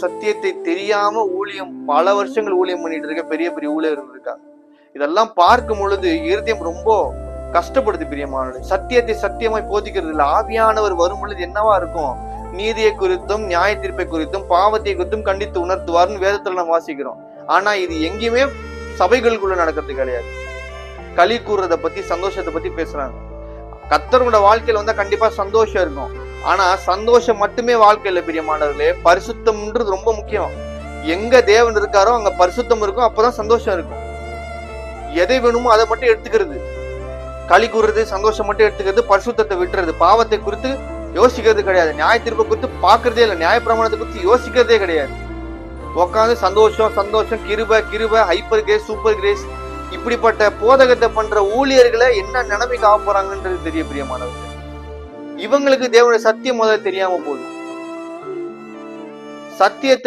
சத்தியத்தை தெரியாம ஊழியம் பல வருஷங்கள் ஊழியம் பண்ணிட்டு இருக்க பெரிய பெரிய ஊழியர்கள் இருக்காங்க. இதெல்லாம் பார்க்கும் பொழுது இருதயம் ரொம்ப கஷ்டப்படுது. பிரியமானவர்களே, சத்தியத்தை சத்தியமாய் போதிக்கிறது இல்லை. ஆவியானவர் வரும் பொழுது என்னவா இருக்கும்? நீதியை குறித்தும் நியாய தீர்ப்பை குறித்தும் பாவத்தை குறித்தும் கண்டித்து உணர்த்துவார்னு வேதத்துல நம்ம வாசிக்கிறோம். ஆனா இது எங்கேயுமே சபைகளுக்குள்ள நடக்கிறது கிடையாது. களி கூறுறத பத்தி, சந்தோஷத்தை பத்தி பேசுறாங்க. கர்த்தரோட வாழ்க்கையில வந்தா கண்டிப்பா சந்தோஷம் இருக்கும். ஆனா சந்தோஷம் மட்டுமே வாழ்க்கையில பிரியமானவர்களே, பரிசுத்தம்ன்றது ரொம்ப முக்கியம். எங்க தேவன் இருக்காரோ அங்க பரிசுத்தம் இருக்கும். அப்பதான் சந்தோஷம் இருக்கும். எதை வேணுமோ அதை மட்டும் எடுத்துக்கிறது, களி கூறுறது, சந்தோஷம் மட்டும் எடுத்துக்கிறது, பரிசுத்தத்தை விட்டுறது, பாவத்தை குறித்து யோசிக்கிறது கிடையாது, நியாய தீர்ப்பை குறித்து பாக்குறதே இல்லை, நியாய பிரமாணத்தை குறித்து யோசிக்கிறதே கிடையாது. உட்காந்து சந்தோஷம் சந்தோஷம், கிருபை கிருபை, ஹைப்பர் கிரேஸ், சூப்பர் கிரேஸ், இப்படிப்பட்ட போதகத்தை பண்ற ஊழியர்களை என்ன நிலைமைக்கு ஆக போறாங்கன்றது தெரிய பிரியமானவர்கள். இவங்களுக்கு தேவனுடைய சத்தியம் முதல்ல தெரியாம போகுது. சத்தியத்தை